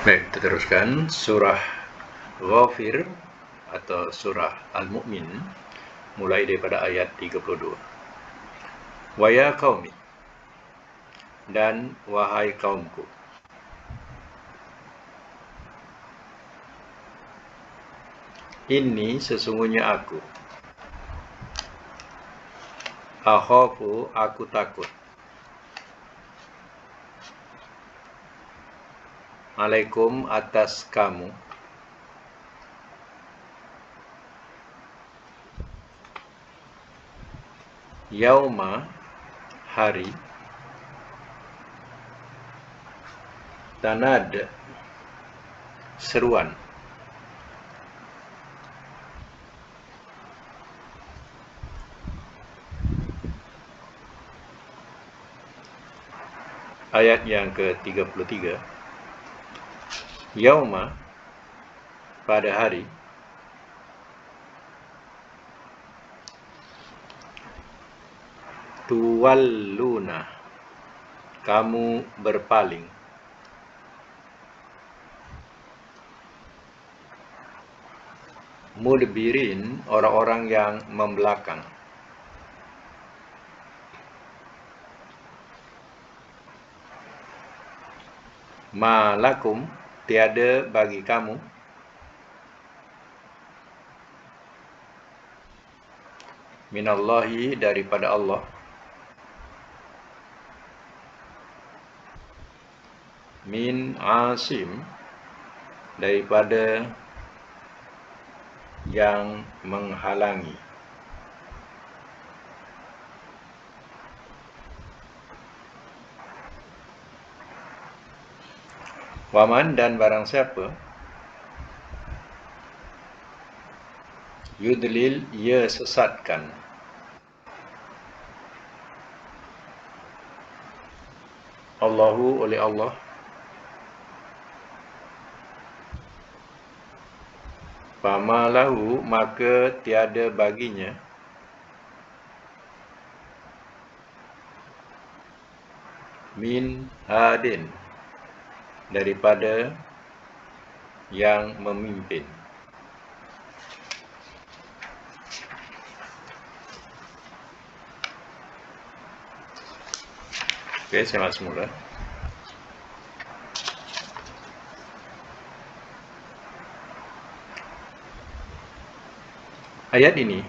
Baik, kita teruskan surah Ghafir atau surah Al-Mu'min mulai daripada ayat 32. Wa ya qaumi, dan wahai kaumku, ini sesungguhnya aku, akhafu, aku takut, alaikum, atas kamu, yauma, hari, tanad, seruan, ayat yang ke-33. Yauma, pada hari, tuwalluna, kamu berpaling, mudbirin, orang-orang yang membelakang, malakum, tiada bagi kamu, minallahi, daripada Allah, min asim, daripada yang menghalangi, waman, dan barang siapa, yudlil, ia sesatkan, Allahu, oleh Allah, fama lahu, maka tiada baginya, min hadin, daripada yang memimpin. Okey, saya masuk semula. Ayat ini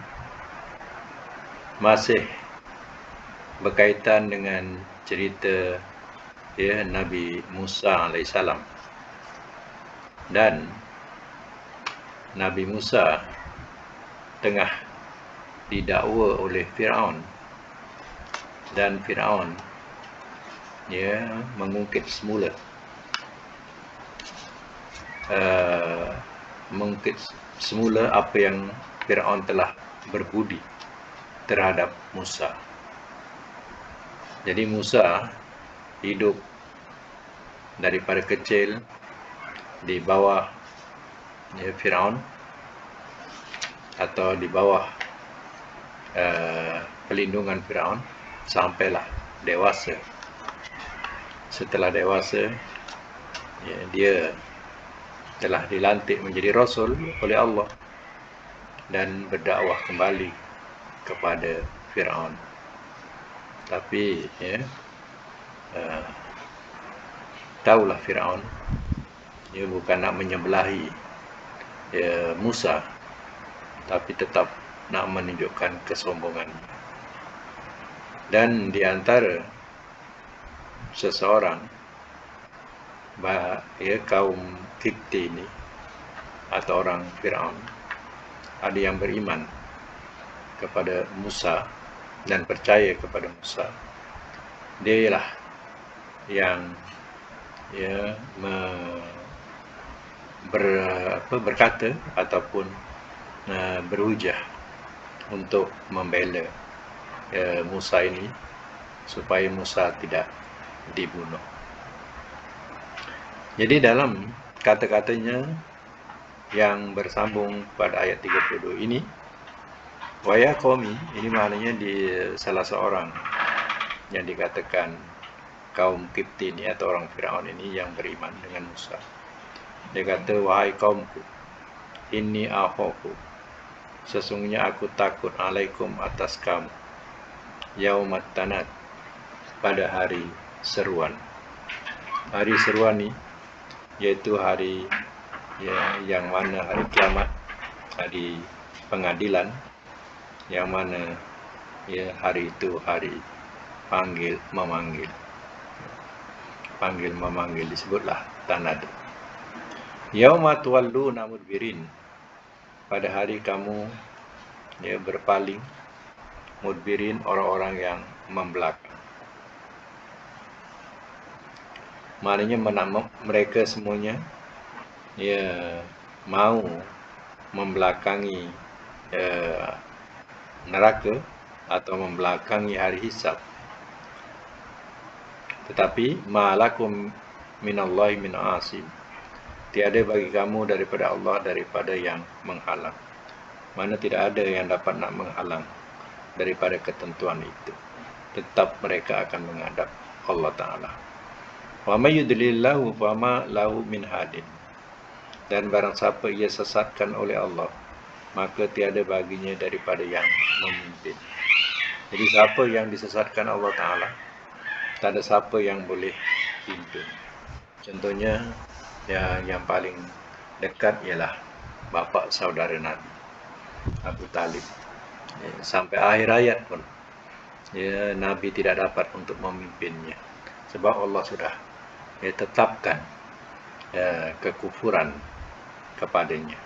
masih berkaitan dengan cerita Nabi Musa alaihissalam. Dan Nabi Musa tengah didakwa oleh Firaun, dan Firaun mengungkit semula apa yang Firaun telah berbudi terhadap Musa. Jadi Musa hidup daripada kecil di bawah Firaun, atau di bawah pelindungan Firaun, sampailah dewasa. Setelah dewasa, dia telah dilantik menjadi Rasul oleh Allah dan berdakwah kembali kepada Firaun. Tapi tahulah Firaun, dia bukan nak menyebelahi Musa, tapi tetap nak menunjukkan kesombongan. Dan di antara seseorang, kaum Kipti ini, atau orang Firaun, ada yang beriman kepada Musa dan percaya kepada Musa. Dia ialah yang berkata ataupun berhujah untuk membela Musa ini, supaya Musa tidak dibunuh. Jadi dalam kata-katanya yang bersambung pada ayat 32 ini, wa ya qaumi, ini maknanya di salah seorang yang dikatakan kaum Kipti ini, atau orang Firaun ini, yang beriman dengan Musa. Dia kata, wahai kaumku, inni akhafu, sesungguhnya aku takut alaikum atas kamu, yaumat tanad, pada hari seruan. Hari seruan ni iaitu hari yang mana hari kiamat, hari pengadilan, yang mana hari itu hari panggil memanggil. Panggil memanggil disebutlah tanad. Yauma tuwalluna mudbirin, pada hari kamu berpaling, mudbirin, orang-orang yang membelakang. Maknanya mereka semuanya mau membelakangi neraka atau membelakangi hari hisab. Tetapi ma'alakum minallahi min asim, tiada bagi kamu daripada Allah daripada yang menghalang. Mana tidak ada yang dapat nak menghalang daripada ketentuan itu. Tetap mereka akan menghadap Allah Ta'ala. Wa may yudlilillahu fama lahu min hadin, dan barang siapa ia sesatkan oleh Allah, maka tiada baginya daripada yang memimpin. Jadi siapa yang disesatkan Allah Ta'ala, tak ada siapa yang boleh pimpin. Contohnya yang paling dekat ialah bapa saudara Nabi, Abu Talib. Sampai akhir hayat pun Nabi tidak dapat untuk memimpinnya, sebab Allah sudah tetapkan kekufuran kepadanya.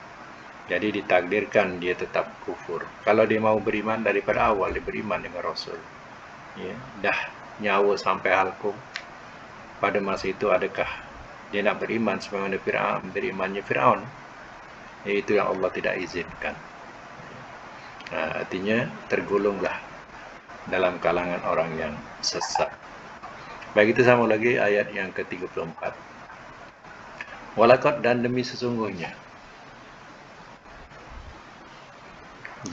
Jadi ditakdirkan dia tetap kufur. Kalau dia mau beriman daripada awal, dia beriman dengan Rasul, dah nyawa sampai halkum, pada masa itu adakah dia nak beriman sebagaimana berimannya Fir'aun? Itu yang Allah tidak izinkan. Artinya tergolonglah dalam kalangan orang yang sesat. Baik, kita sambung lagi ayat yang ke-34. Walaqad, dan demi sesungguhnya,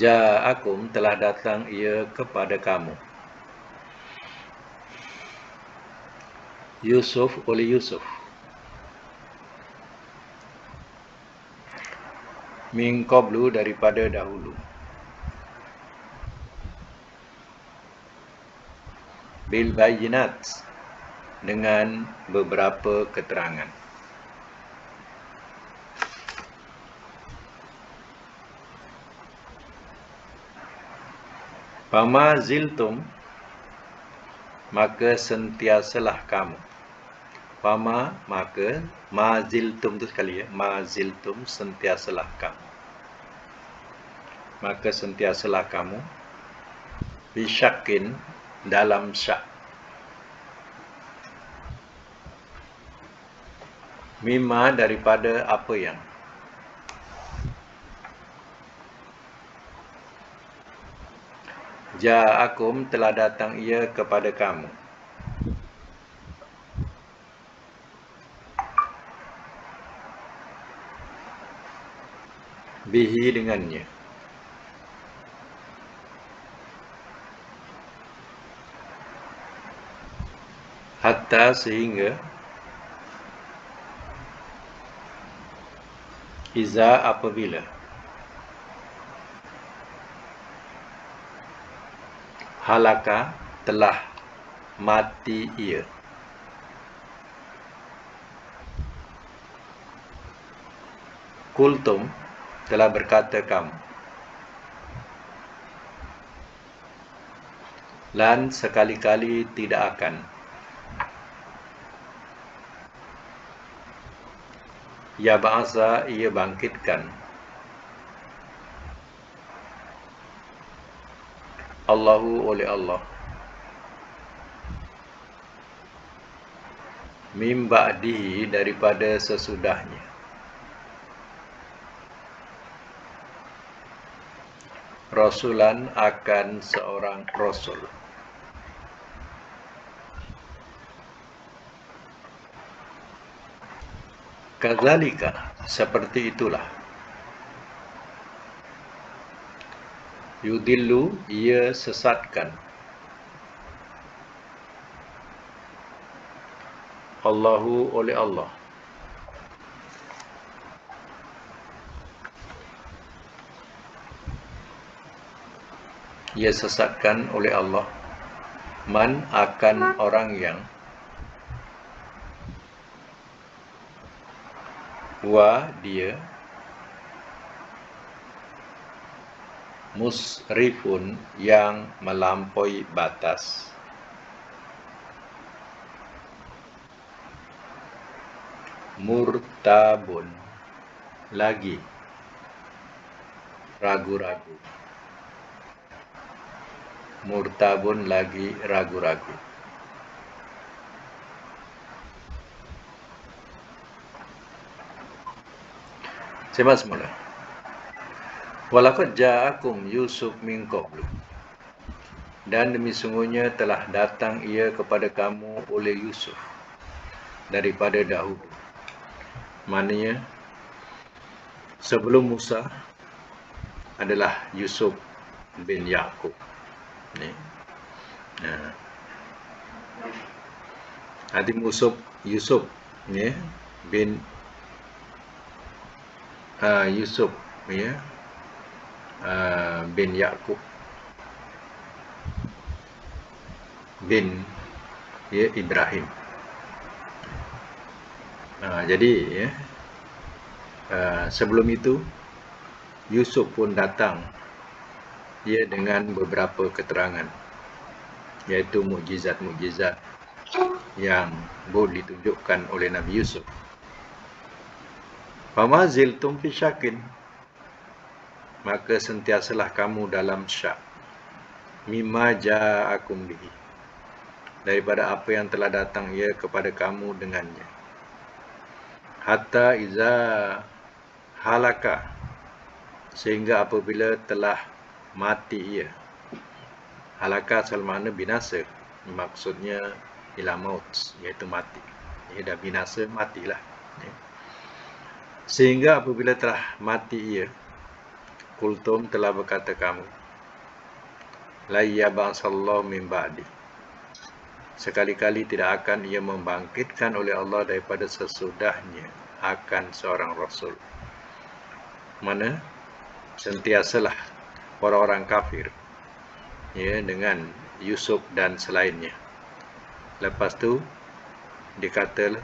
ja'akum, telah datang ia kepada kamu, Yusuf, oleh Yusuf, min qablu, daripada dahulu, bil bayyinat, dengan beberapa keterangan. Fama ziltum, maka sentiasalah kamu. Fama, maka, ma ziltum tu sekali ma ziltum, sentiasalah kamu. Maka sentiasalah kamu, bisyakin, dalam syak, mimma, daripada apa yang, ja'akum, telah datang ia kepada kamu, bihi, dengannya, hatta, sehingga, iza, apabila, halaka, telah mati ia, kultum, telah berkata kamu, lan, sekali-kali tidak akan, ya ba'asa, ia bangkitkan, Allahu, oleh Allah, mim ba'dihi, daripada sesudahnya, rasulan, akan seorang rasul. Kadzalika, seperti itulah, yudillu, ia sesatkan, Allahu, oleh Allah, ia sesatkan oleh Allah man akan orang yang wa dia musrifun yang melampaui batas, murtabun lagi ragu-ragu, murtabun lagi ragu-ragu. Simak semula. Walaqad ja'akum Yusuf min qablu, dan demi sungguhnya telah datang ia kepada kamu oleh Yusuf daripada dahulu. Maknanya sebelum Musa adalah Yusuf bin Yaqub. Ni. Nanti Yusuf ya, bin Yusuf ya, bin Yaqub bin ya, Ibrahim. Jadi ya, sebelum itu Yusuf pun datang ia dengan beberapa keterangan, iaitu mukjizat-mukjizat yang boleh ditunjukkan oleh Nabi Yusuf. Fama ziltum fi syakin, maka sentiasalah kamu dalam syak, mimma ja'akum bihi, daripada apa yang telah datang ia kepada kamu dengannya. Hatta iza halaka, sehingga apabila telah mati ia. Halaka asal makna binasa, maksudnya ila maut, iaitu mati. Ia dah binasa, matilah. Sehingga apabila telah mati ia, kultum telah berkata kamu, la yab'asallahu min ba'di, sekali-kali tidak akan ia membangkitkan oleh Allah daripada sesudahnya akan seorang Rasul. Mana sentiasalah orang-orang kafir ya, dengan Yusuf dan selainnya. Lepas tu dikata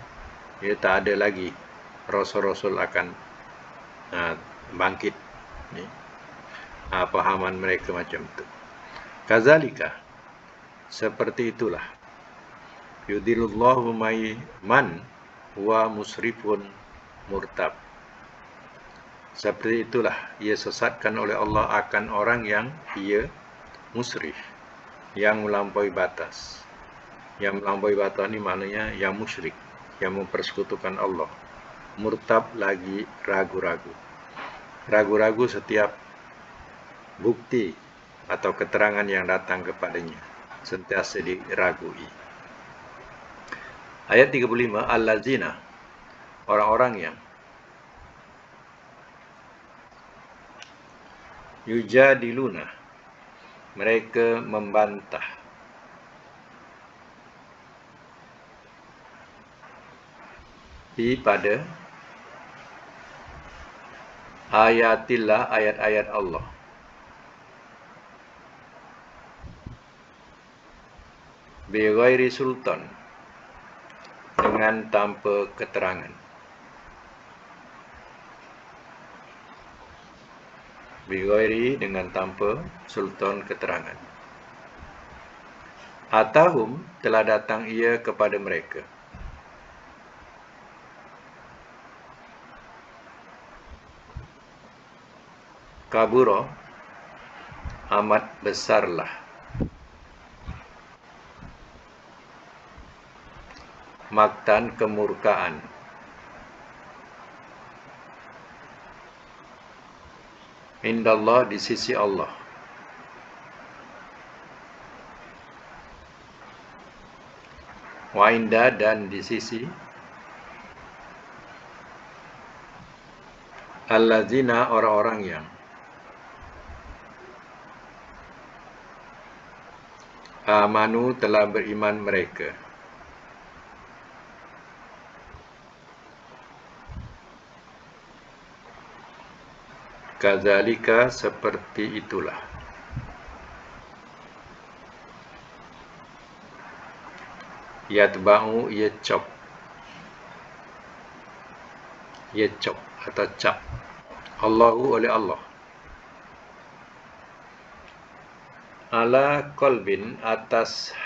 ya, tak ada lagi Rasul-Rasul akan bangkit ya. Pahaman mereka macam tu. Kazalika, seperti itulah, yudhilullahu man huwa musrifun murtab, seperti itulah ia sesatkan oleh Allah akan orang yang ia musrif, yang melampaui batas. Yang melampaui batas ni maknanya yang musyrik, yang mempersekutukan Allah. Murtab lagi ragu-ragu. Ragu-ragu setiap bukti atau keterangan yang datang kepadanya, sentiasa diragui. Ayat 35, allazina, orang-orang yang yujadiluna, mereka membantah, pada ayatillah, ayat-ayat Allah, bighairi sultan, dengan tanpa keterangan. Bighairi dengan tanpa sultan, keterangan. Atahum, telah datang ia kepada mereka. Kabura, amat besarlah. Maktan, kemurkaan. Indallah, di sisi Allah. Wa inda, dan di sisi allazina, orang-orang yang amanu, telah beriman mereka. Kadzalika, seperti itulah. Yatba'u yacop. Yacop atau cap. Allahu oleh Allah. Ala kolbin atas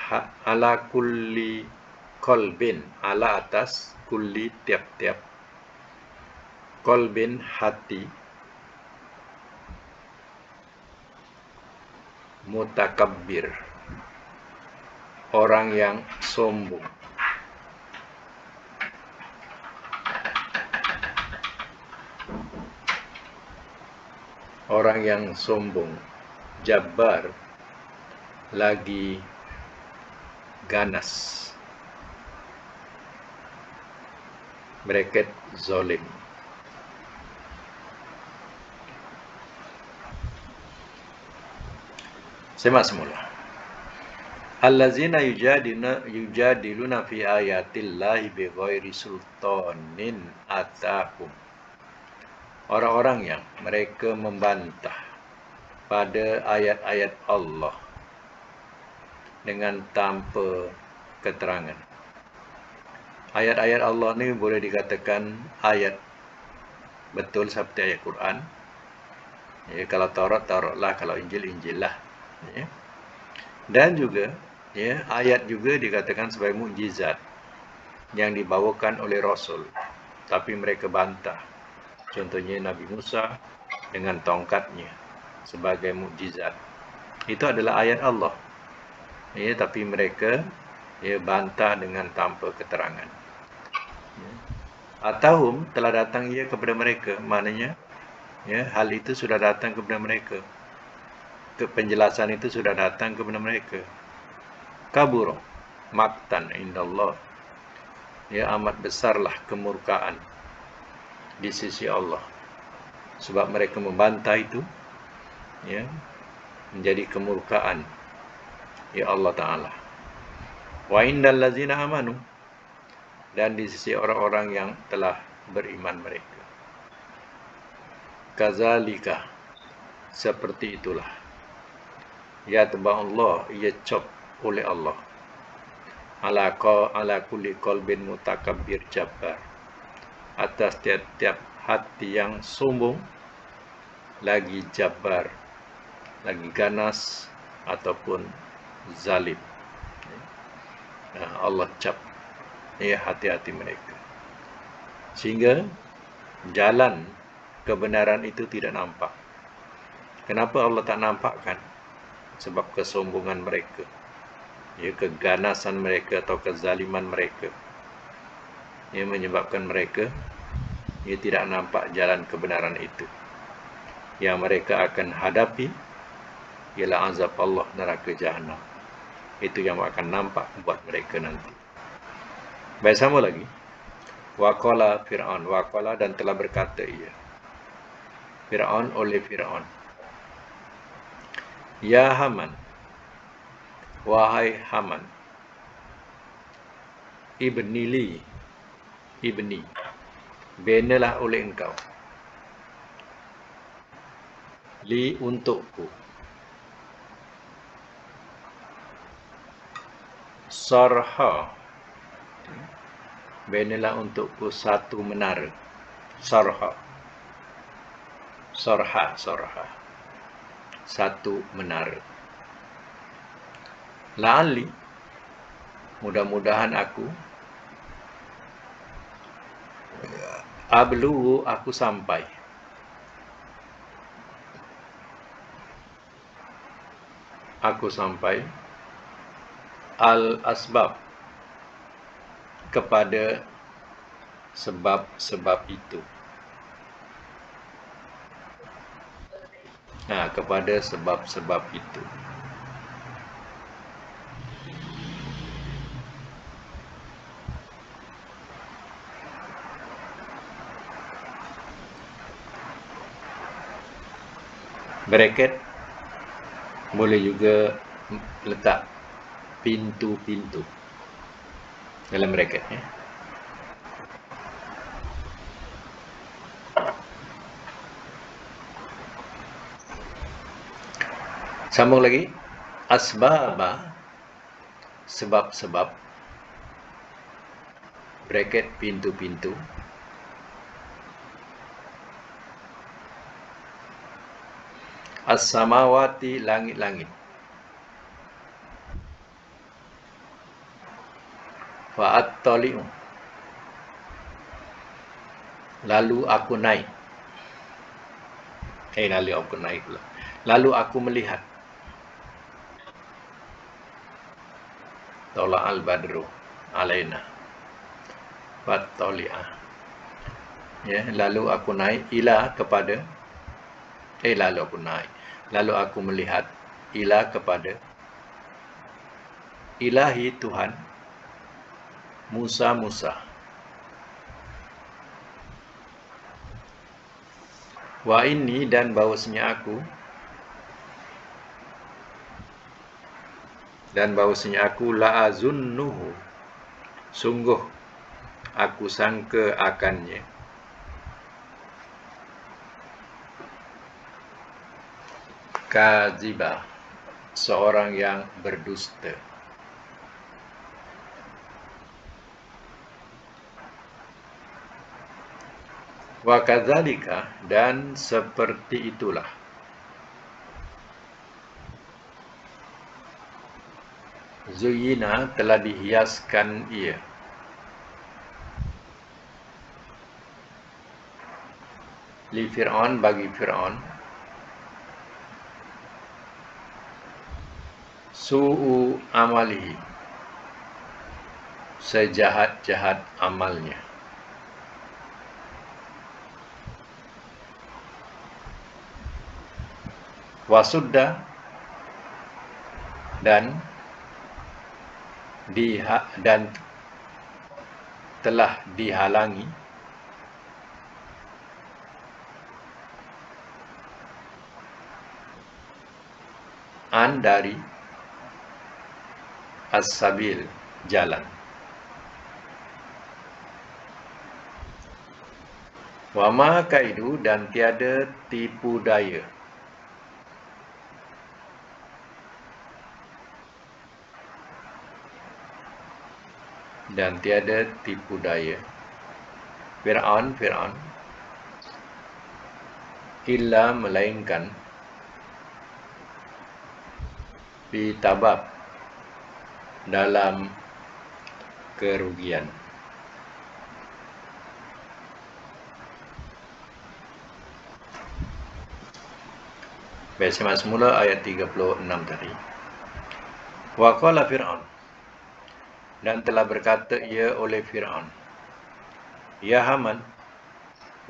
ala kulli kolbin, ala atas kulli tiap-tiap kolbin hati mutakabbir, orang yang sombong. Orang yang sombong, jabbar, lagi ganas, bracket zolim. Semak semula. Allazina yujadiluna fi ayatillahi bighairi sultanin atakum. Orang-orang yang mereka membantah pada ayat-ayat Allah dengan tanpa keterangan. Ayat-ayat Allah ni boleh dikatakan ayat betul seperti ayat Quran. Ya, kalau Taurat, Tauratlah, kalau Injil, Injillah. Ya. Dan juga ya, ayat juga dikatakan sebagai mukjizat yang dibawakan oleh Rasul, tapi mereka bantah. Contohnya Nabi Musa dengan tongkatnya sebagai mukjizat. Itu adalah ayat Allah. Ya, tapi mereka ya, bantah dengan tanpa keterangan. Ya. Atau telah datang ia kepada mereka, maknanya ya, hal itu sudah datang kepada mereka. Penjelasan itu sudah datang kepada mereka. Kabur maktan indallah. Ya, amat besarlah kemurkaan di sisi Allah. Sebab mereka membantah itu ya, menjadi kemurkaan ya Allah Ta'ala. Wa indal ladzina amanu, dan di sisi orang-orang yang telah beriman mereka. Kazalika, seperti itulah. Yatba'ullah, ia cop oleh Allah. Ala kulli qalbin mutakabbir jabbar, atas tiap-tiap hati yang sombong, lagi jabbar, lagi ganas, ataupun zalim. Allah cap ya, hati-hati mereka, sehingga jalan kebenaran itu tidak nampak. Kenapa Allah tak nampakkan? Sebab kesombongan mereka, ya, keganasan mereka atau kezaliman mereka, yang menyebabkan mereka ia tidak nampak jalan kebenaran itu. Yang mereka akan hadapi ialah azab Allah, neraka jahanam. Itu yang akan nampak buat mereka nanti. Baik, sama lagi. Waqala Fir'aun, waqala, dan telah berkata ia, Fir'aun oleh Fir'aun, Ya Haman, wahai Haman, ibni, benalah oleh engkau, li, untukku, sarha, benalah untukku satu menara, sarha, satu menara. La'ali, mudah-mudahan aku, ablu, aku sampai, al-asbab, kepada sebab-sebab itu. Kepada sebab-sebab itu. Bracket boleh juga letak pintu-pintu dalam bracket ya. Sambung lagi. Asbaba, sebab-sebab, bracket pintu-pintu, as-samawati langit-langit, fa'attali'u lalu aku naik, lalu aku melihat, tola'al badru alaina fattali'a, ya, lalu aku naik ila kepada lalu aku melihat ila kepada ilahi Tuhan Musa wa inni dan bahwasanya aku la'azunnuhu sungguh aku sangka akannya kadziba seorang yang berdusta. Wa kadzalika dan seperti itulah Zuyina telah dihiaskan ia li Fir'aun bagi Fir'aun su'u amalihi sejahat-jahat amalnya wasudda dan telah dihalangi dari as-sabil jalan, wa ma kaidu dan tiada tipu daya Fir'aun illa melainkan bitabab dalam kerugian. Baik, simak semula ayat 36 tadi. Wa qala Fir'aun dan telah berkata ia oleh Fir'aun, ya Haman,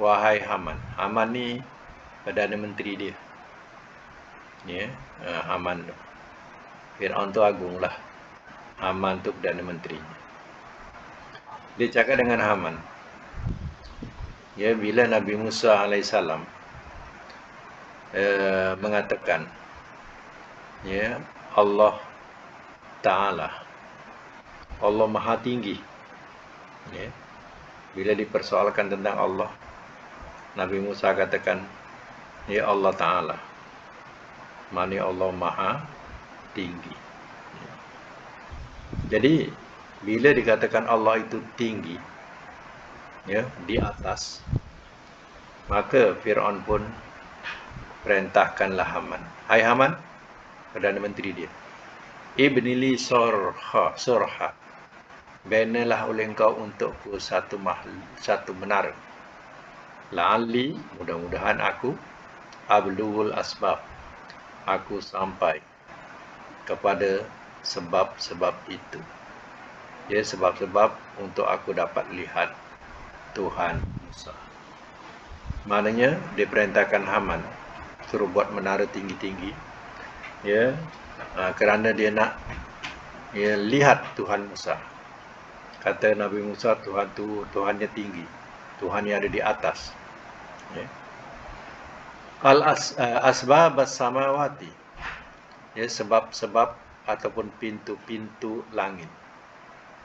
wahai Haman. Haman ni Perdana Menteri dia, ya, Haman tu. Fir'aun tu agung lah, Haman tu Perdana Menteri. Dia cakap dengan Haman, ya, bila Nabi Musa AS mengatakan, ya, Allah Ta'ala, Allah Maha Tinggi, ya, bila dipersoalkan tentang Allah, Nabi Musa katakan, ya Allah Ta'ala, maknanya Allah Maha Tinggi. Jadi bila dikatakan Allah itu tinggi, ya, di atas, maka Fir'aun pun perintahkanlah Haman, hai Haman, Perdana Menteri dia, ibnili surha, binalah oleh engkau untukku satu menara, la'alli, mudah-mudahan aku, ablughul asbab, aku sampai kepada sebab-sebab itu, ya, sebab-sebab untuk aku dapat lihat Tuhan Musa. Maknanya diperintahkan Haman suruh buat menara tinggi-tinggi, ya, kerana dia nak, ya, lihat Tuhan Musa. Kata Nabi Musa, Tuhan tu Tuhannya tinggi, Tuhan yang ada di atas, ya. Asbab as-samawati, ya, sebab-sebab ataupun pintu-pintu langit,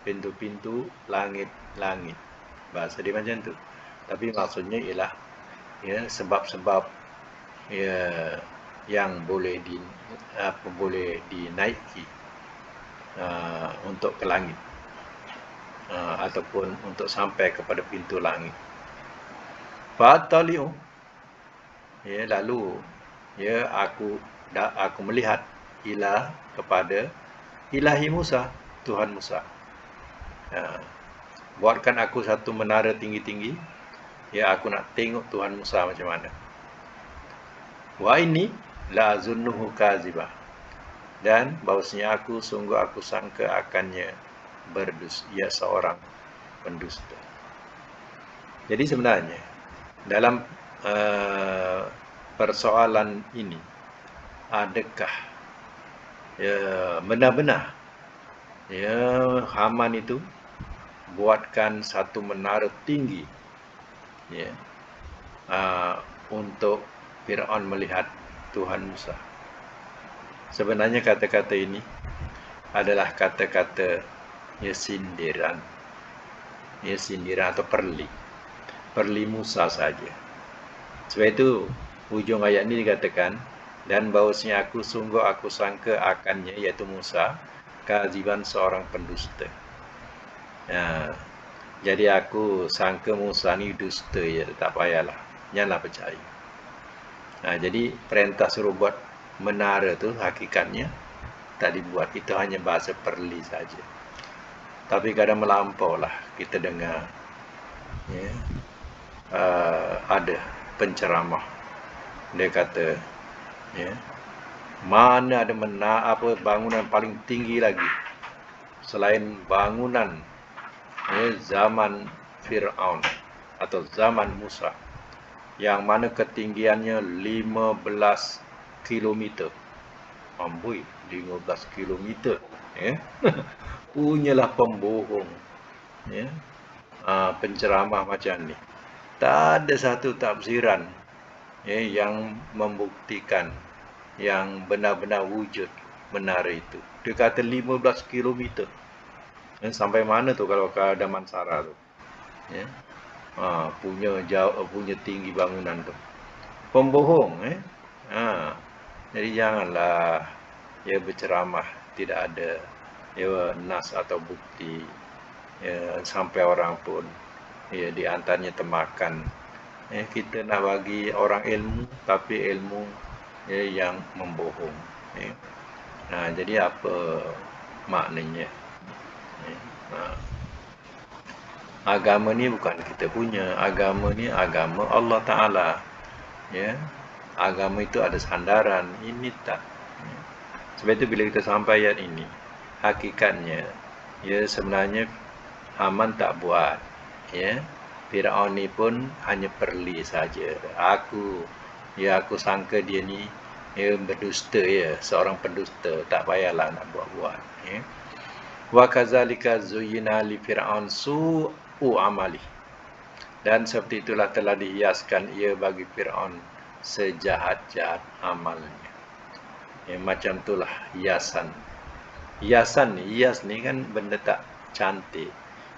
pintu-pintu langit-langit, bahasa dia macam tu, tapi maksudnya ialah, ya, sebab-sebab, ya, yang boleh dinaiki untuk ke langit. ataupun untuk sampai kepada pintu langit. Fataliu, ya, lalu ya aku melihat kepada ilahi Musa, Tuhan Musa. Buatkan aku satu menara tinggi-tinggi, ya, aku nak tengok Tuhan Musa macam mana. Wa ini la azunnuhu kazibah, dan bahawasanya aku sangka akannya berdusta, ia seorang pendusta. Jadi sebenarnya dalam persoalan ini, adakah benar-benar Haman itu buatkan satu menara tinggi untuk Fir'aun melihat Tuhan Musa? Sebenarnya kata-kata ini adalah kata-kata sindiran atau perli Musa saja. Sebab itu ujung ayat ini dikatakan, dan bahawasanya aku sangka akannya, iaitu Musa, kaziban, seorang pendusta. Jadi aku sangka Musa ni dusta, ya, tak payahlah, janganlah percaya. Jadi perintah suruh buat menara tu hakikatnya tak dibuat, itu hanya bahasa perli saja. Tapi kadang melampau lah kita dengar, ada penceramah dia kata, mana ada bangunan paling tinggi lagi selain bangunan zaman Fir'aun atau zaman Musa, yang mana ketinggiannya 15 km. Amboi, 15 km. Punyalah pembohong, penceramah macam ni. Tak ada satu tafsiran yang membuktikan yang benar-benar wujud menara itu. Dia kata 15 km. Sampai mana tu kalau ke Damansara tu? Punya tinggi bangunan tu. Pembohong. Jadi janganlah berceramah tidak ada nas atau bukti, sampai orang pun di antaranya termakan. Kita nak bagi orang ilmu, tapi ilmu yang membohong. Jadi apa maknanya? Agama ni bukan kita punya. Agama ni agama Allah Ta'ala. Agama itu ada sandaran. Ini tak. Sebab itu bila kita sampai ayat ini, hakikatnya sebenarnya Haman tak buat. Fir'aun ni pun hanya perli saja. Aku sangka dia ni berdusta, seorang pendusta, tak payahlah nak buat-buat. Wa kadzalika zuyyina li fir'aun su'u amali, dan seperti itulah telah dihiaskan ia bagi Fir'aun sejahat-jahat amalnya. Macam itulah hiasan ni kan benda tak cantik.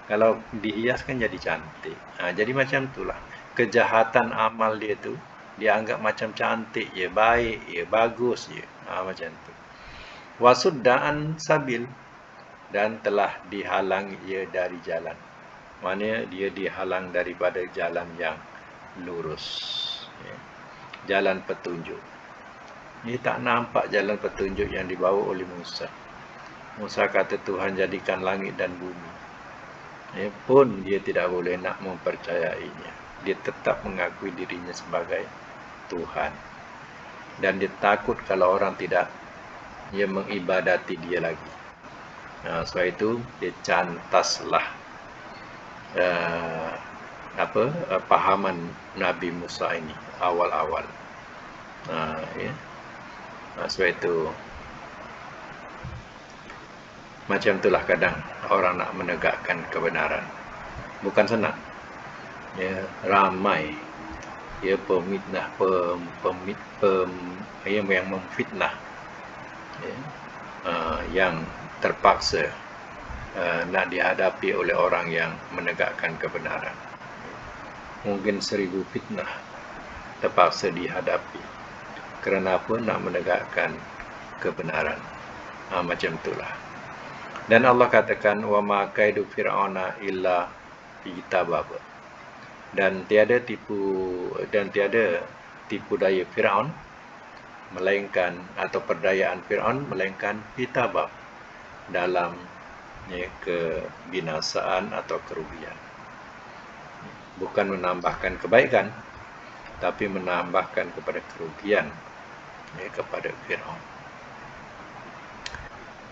Kalau dihias kan jadi cantik. Jadi macam itulah kejahatan amal dia tu dianggap macam cantik, baik, bagus, macam tu. Wasuddaan sabil, dan telah dihalang ia dari jalan. Maknanya dia dihalang daripada jalan yang lurus, jalan petunjuk. Dia tak nampak jalan petunjuk yang dibawa oleh Musa. Musa kata Tuhan jadikan langit dan bumi, pun dia tidak boleh nak mempercayainya. Dia tetap mengakui dirinya sebagai Tuhan, dan dia takut kalau orang tidak mengibadati dia lagi. Sebab itu dia cantaslah pahaman Nabi Musa ini awal-awal. Sebab itu macam itulah kadang orang nak menegakkan kebenaran. Bukan senang. Ramai pemitnah, yang memfitnah, yang terpaksa nak dihadapi oleh orang yang menegakkan kebenaran. Mungkin 1000 fitnah terpaksa dihadapi. Kerana apa? Nak menegakkan kebenaran. Macam itulah. Dan Allah katakan wa ma kaidu fir'auna illa fi tabab. Dan tiada tipu daya Firaun melainkan atau perdayaan Firaun melainkan fi tabab, dalam kebinasaan atau kerugian. Bukan menambahkan kebaikan, tapi menambahkan kepada kerugian kepada Firaun.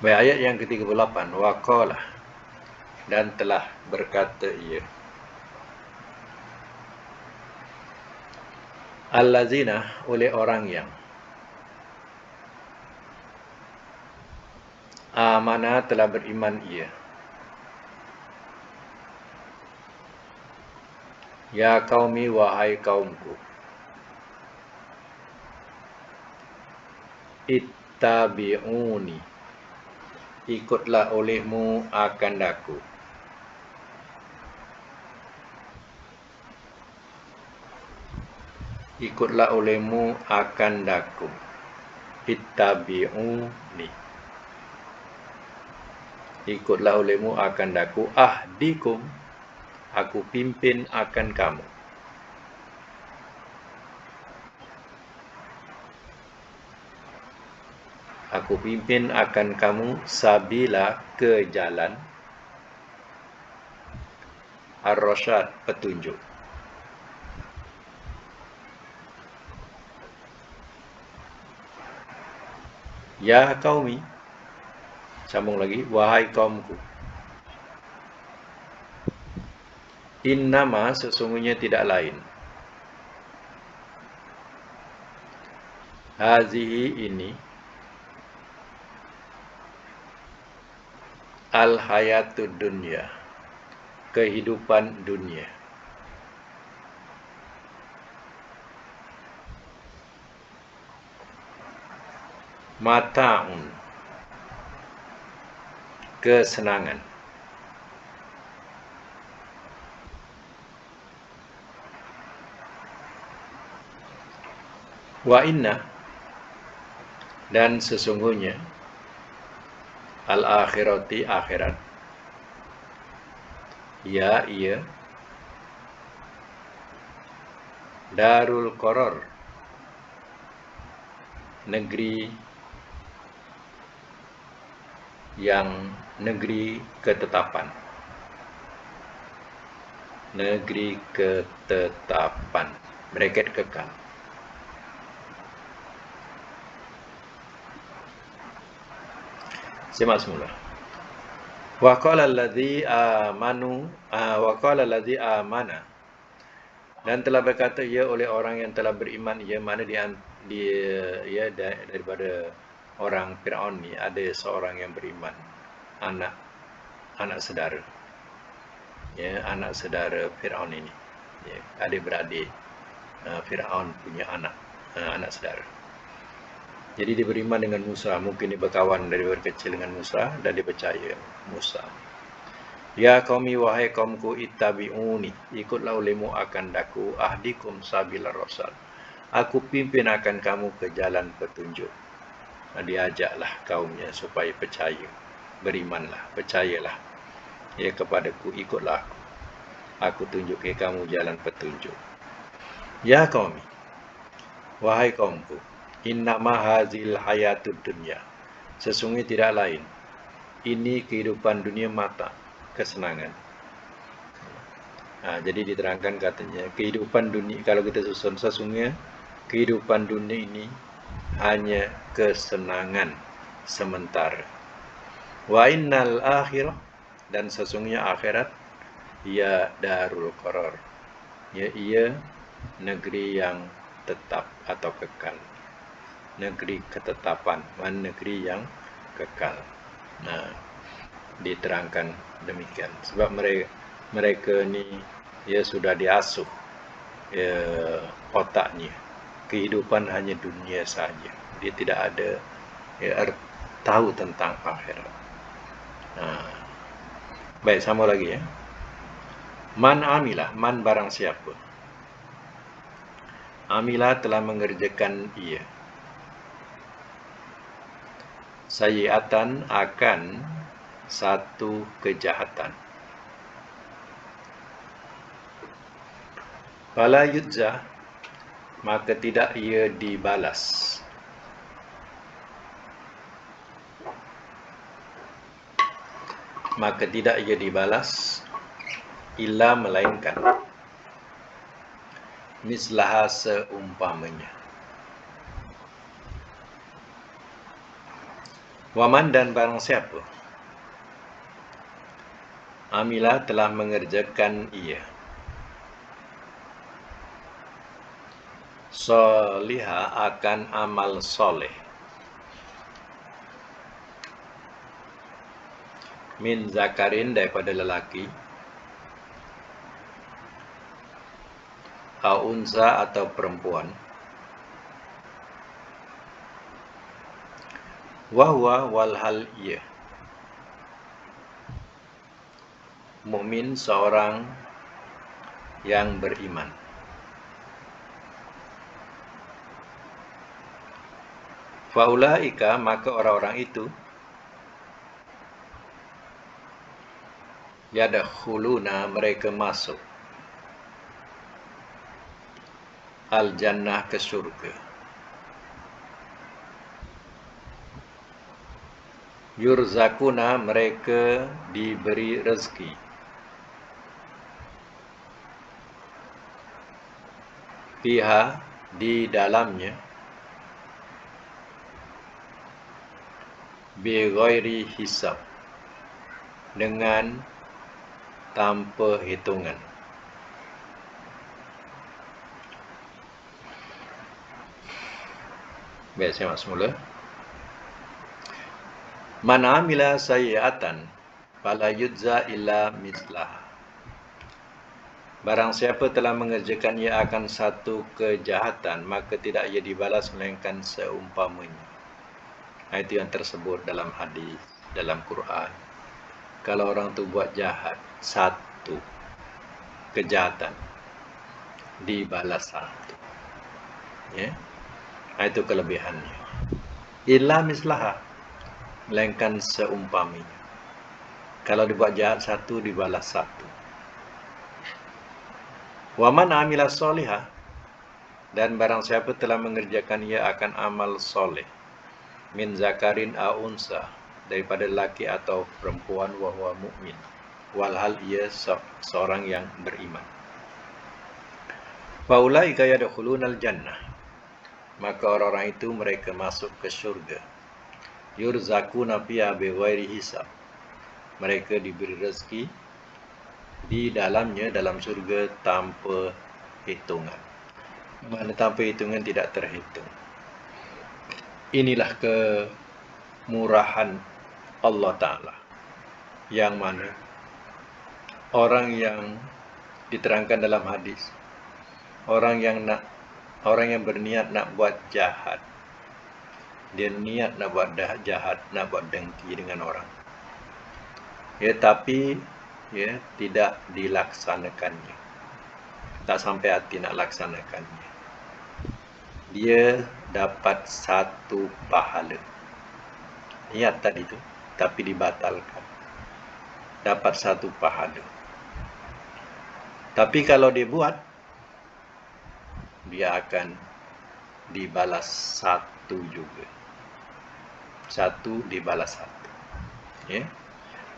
Baik, ayat yang ke-38, waqala, dan telah berkata ia, allazina, oleh orang yang amana, telah beriman ia, ya qaumi, wahai kaumku, ittabi'uni, ikutlah olehmu akan daku, ikutlah olehmu akan daku, ittabi'uni, ikutlah olehmu akan daku, ahdikum, aku pimpin akan kamu, aku pimpin akan kamu, sabila, ke jalan, ar-rasyad, petunjuk. Ya qaumi, sambung lagi, wahai kaumku, innama, sesungguhnya tidak lain, hazihi, ini, al-hayatud dunya, kehidupan dunia, mata'un, kesenangan, wa inna, dan sesungguhnya, al-akhirati, akhirat, ya ia, darul qaror, negeri yang, negeri ketetapan, negeri ketetapan, bracket kekal. Simak semula. Wa qala allazi amanu, wa qala allazi amana, dan telah berkata ia oleh orang yang telah beriman ia, mana dia daripada orang Firaun ni ada seorang yang beriman, anak saudara, ya, anak saudara Firaun ini, ya, adik-beradik Firaun punya anak saudara. Jadi dia beriman dengan Musa, mungkin dia berkawan dari kecil dengan Musa dan dia percaya Musa. Ya qaumi, wahai kaumku, ittabi'uni, ikutlah olehmu akan daku, ahdikum sabila rasyad, aku pimpin akan kamu ke jalan petunjuk. Diajaklah kaumnya supaya percaya, berimanlah, percayalah ya kepadaku, ikutlah aku tunjuk ke kamu jalan petunjuk. Ya qaumi, wahai kaumku, innama hazil hayatud dunya, sesungguhnya tidak lain, ini kehidupan dunia, mata, kesenangan. Jadi diterangkan katanya, kehidupan dunia, kalau kita susun, sesungguhnya kehidupan dunia ini hanya kesenangan sementara. Wa innal akhirah, dan sesungguhnya akhirat, ya darul qaror, ya ia negeri yang tetap atau kekal, negeri ketetapan, negeri yang kekal. Diterangkan demikian sebab mereka ni ya sudah diasuh ya, otaknya kehidupan hanya dunia saja, dia tidak ada tahu tentang akhirat. Baik, sama lagi ya. Man amilah, man barang siapa, amilah telah mengerjakan ia, sayiatan akan satu kejahatan. Fala yujza, maka tidak ia dibalas. Maka tidak ia dibalas illa melainkan mislaha seumpamanya. Waman dan barang siapa amila telah mengerjakan ia soliha akan amal soleh min zakarin daripada lelaki au unsa atau perempuan wahwa walhal ia mukmin seorang yang beriman. Faulaika, maka orang-orang itu yadkhuluna, mereka masuk al-jannah, ke surga. Yurzakuna, mereka diberi rezeki. Fiha, di dalamnya, bighairi hisab, dengan tanpa hitungan. Baik, saya masuk mula. Man amila sayyi'atan fala yujza illa mislaha. Barang siapa telah mengerjakan ia akan satu kejahatan, maka tidak ia dibalas melainkan seumpamanya. Itu yang tersebut dalam hadis, dalam Quran. Kalau orang tu buat jahat, satu kejahatan, dibalas satu. Ya, itu kelebihannya. Illa mislaha, melainkan seumpamanya. Kalau dibuat jahat satu, dibalas satu. Waman amila solihah, dan barang siapa telah mengerjakan ia akan amal soleh min zakarin au unsa, daripada laki atau perempuan, wahwa mukmin, walhal ia seorang yang beriman. Faulaika yadkhulunal jannah, maka orang-orang itu mereka masuk ke syurga. Yurzakuna fiha bighairi hisab, mereka diberi rezeki di dalamnya, dalam surga, tanpa hitungan. Mana tanpa hitungan, tidak terhitung. Inilah kemurahan Allah Ta'ala, yang mana orang yang diterangkan dalam hadis, orang yang berniat nak buat jahat, dia niat nak buat jahat, nak buat dengki dengan orang, ya, tapi ya, tidak dilaksanakannya, tak sampai hati nak laksanakannya, dia dapat satu pahala. Niat tadi tu, tapi dibatalkan, dapat satu pahala. Tapi kalau dia buat, dia akan dibalas satu juga. Satu dibalas satu. Ya.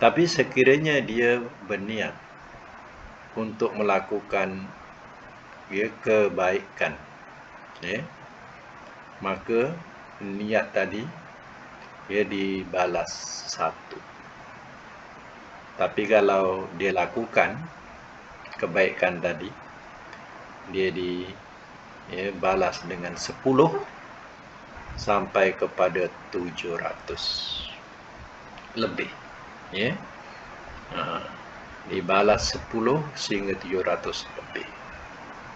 Tapi sekiranya dia berniat untuk melakukan kebaikan, ya, maka niat tadi dia dibalas satu. Tapi kalau dia lakukan kebaikan tadi, dia dibalas dengan 10 sampai kepada 700 lebih, ya. Dibalas 10 sehingga 700 lebih,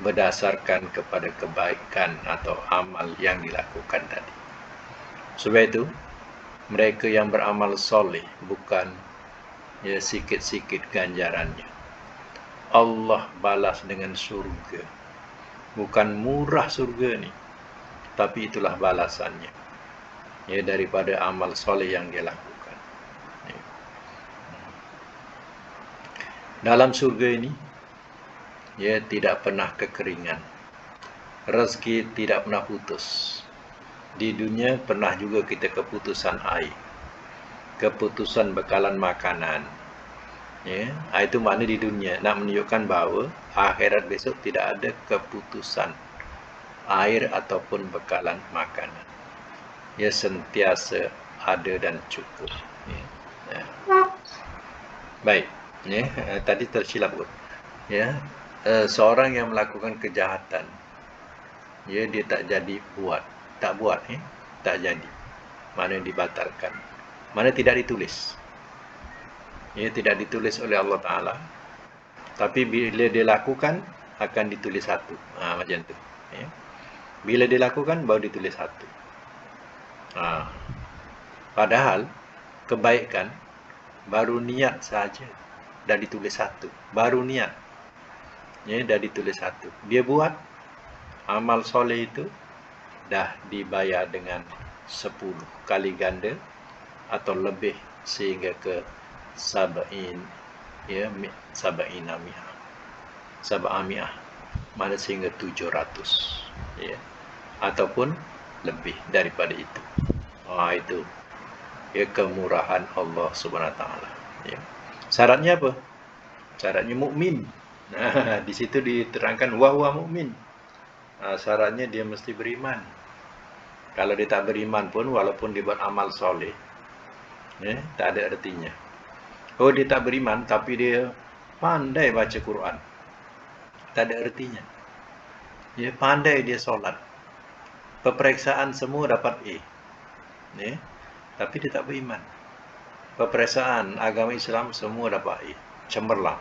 berdasarkan kepada kebaikan atau amal yang dilakukan tadi. Sebab itu, mereka yang beramal soleh bukan ya sikit-sikit ganjarannya. Allah balas dengan surga. Bukan murah surga ni, tapi itulah balasannya, ya, daripada amal soleh yang dia lakukan. Ya. Dalam surga ini, ya, tidak pernah kekeringan. Rezeki tidak pernah putus. Di dunia pernah juga kita keputusan air, keputusan bekalan makanan. Ya, itu makna di dunia nak menunjukkan bahawa akhirat besok tidak ada keputusan air ataupun bekalan makanan. Ya, sentiasa ada dan cukup. Ya. Ya. Baik. Ya, tadi tersilap. Ya, seorang yang melakukan kejahatan, ya, dia tak jadi buat, tak buat, tak jadi. Mana dibatalkan, mana tidak ditulis. Ya, tidak ditulis oleh Allah Ta'ala. Tapi bila dia lakukan, akan ditulis satu. Macam tu. Ya. Bila dia lakukan, baru ditulis satu. Padahal, kebaikan, baru niat saja, dah ditulis satu. Baru niat, ya, dah ditulis satu. Dia buat, amal soleh itu, dah dibayar dengan 10 kali ganda, atau lebih, sehingga ke sab'in, ya, sab'ami'ah, mana sehingga 700, ya, ataupun lebih daripada itu. Itu, ya, kemurahan Allah Subhanahu Wa Taala. Ya. Syaratnya apa? Syaratnya mukmin. Nah, di situ diterangkan wahwa mukmin. Syaratnya dia mesti beriman. Kalau dia tak beriman pun, walaupun dia buat amal soleh, ya, tak ada artinya. Oh, dia tak beriman, tapi dia pandai baca Quran, tak ada artinya. Ya, pandai dia solat, peperiksaan semua dapat A, ya, tapi dia tak beriman. Peperiksaan agama Islam semua dapat A, cemerlang.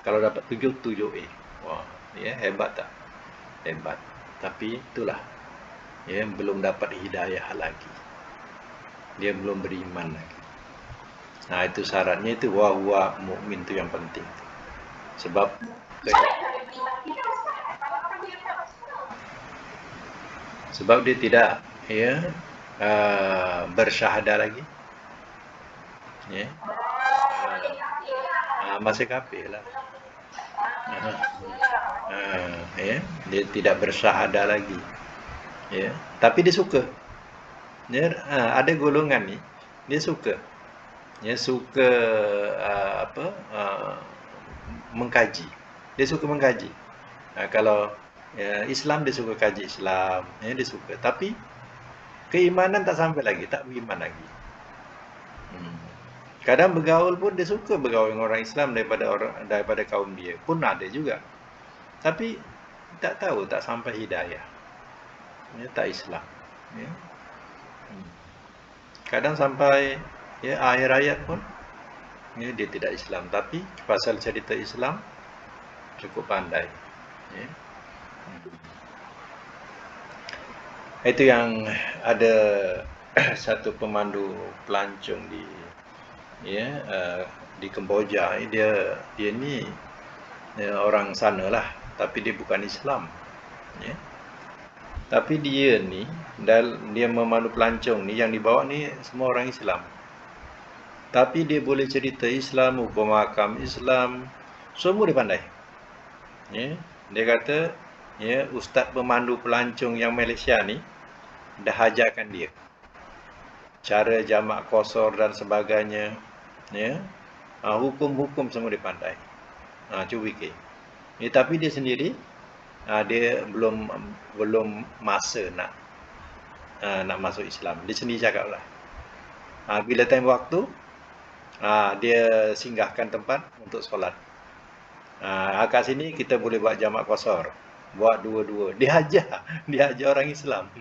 Kalau dapat 7 A. Wah, ya, hebat tak? Hebat. Tapi itulah, ya, belum dapat hidayah lagi. Dia belum beriman lagi. Nah, itu syaratnya itu wahwa mukmin itu yang penting. Sebab dia tidak, ya, bersyahadah lagi. Ya. Masih kafir lah. Ya, dia tidak bersyahadah lagi. Ya, tapi dia suka. Ya, ada golongan ni, dia suka. Ya, suka mengkaji. Dia suka mengkaji. Kalau, ya, Islam, dia suka kaji Islam, ya, dia suka. Tapi keimanan tak sampai lagi, tak beriman lagi. Kadang bergaul pun dia suka bergaul dengan orang Islam daripada kaum dia. Pun ada juga. Tapi tak tahu, tak sampai hidayah. Ya, tak Islam. Ya. Kadang sampai, ya, akhir ayat pun, ya, dia tidak Islam. Tapi pasal cerita Islam cukup pandai. Ya. Itu yang ada satu pemandu pelancong di, ya, di Kemboja. Dia ni, ya, orang sana lah, tapi dia bukan Islam. Ya. Tapi dia ni, dia memandu pelancong ni, yang dibawa ni semua orang Islam. Tapi dia boleh cerita Islam, hukum hakam Islam, semua dia pandai. Ya. Dia kata, ya, ustaz pemandu pelancong yang Malaysia ni dah ajarkan dia cara jamak qasar dan sebagainya. Ya. Hukum-hukum semua dia pandai. Cuba fikir. Ya, tapi dia sendiri, dia belum masa nak masuk Islam. Dia sendiri cakap lah, bila time waktu, dia singgahkan tempat untuk solat. Kat sini kita boleh buat jamak qasar, buat dua-dua. Dia ajar orang Islam.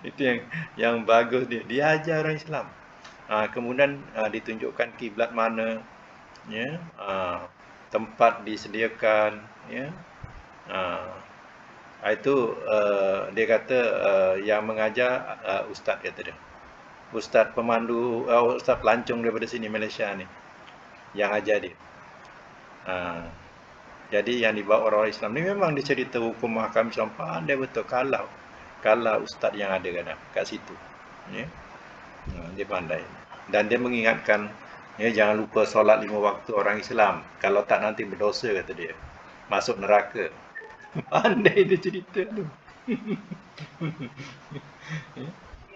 Itu yang bagus dia. Dia ajar orang Islam. Kemudian ditunjukkan kiblat mana, ya, tempat disediakan, ya. Itu dia kata yang mengajar ustaz, kata dia. Ustaz pemandu, ustaz pelancong daripada sini Malaysia ni yang ajar dia. Jadi yang dibawa orang Islam ni memang dia cerita hukum mahkamah Islam pandai betul. Kalau ustaz yang ada kat situ, ya. Dia pandai. Dan dia mengingatkan Ya, jangan lupa solat 5 waktu orang Islam. Kalau tak nanti berdosa kata dia. Masuk neraka. Pandai dia cerita tu.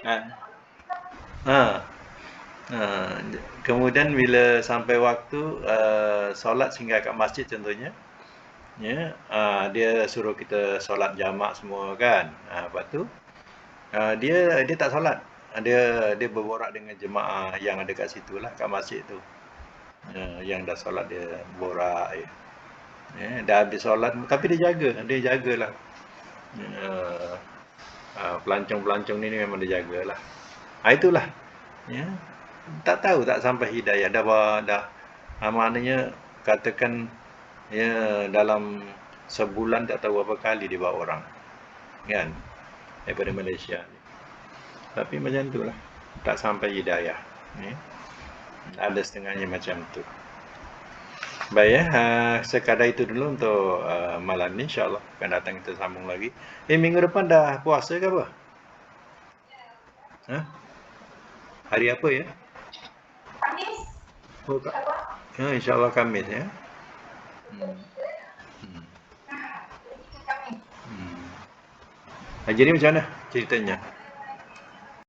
Ha. Ha. Ha. Kemudian bila sampai waktu solat singgah kat masjid contohnya, ya, dia suruh kita solat jamak semua kan. Lepas tu dia tak solat. Dia berborak dengan jemaah yang ada kat situ lah, kat masjid tu. Yang dah solat dia borak. Dah habis solat tapi dia jagalah. Uh, Pelancong-pelancong ni memang dia jagalah. Itulah. Ya. Tak tahu tak sampai hidayah dah maknanya katakan ya dalam sebulan tak tahu berapa kali dia bawa orang kan daripada Malaysia ni. Tapi macam itulah. Tak sampai hidayah. Ya. Ada setengahnya macam tu. Baik ya, sekadar itu dulu untuk malam ni, insyaAllah akan datang kita sambung lagi. Minggu depan dah puasa ke apa? Ha? Hari apa ya? Khamis. Oh, insyaAllah Khamis ya. Hmm. Hmm. Hmm. Haji ni macam mana ceritanya?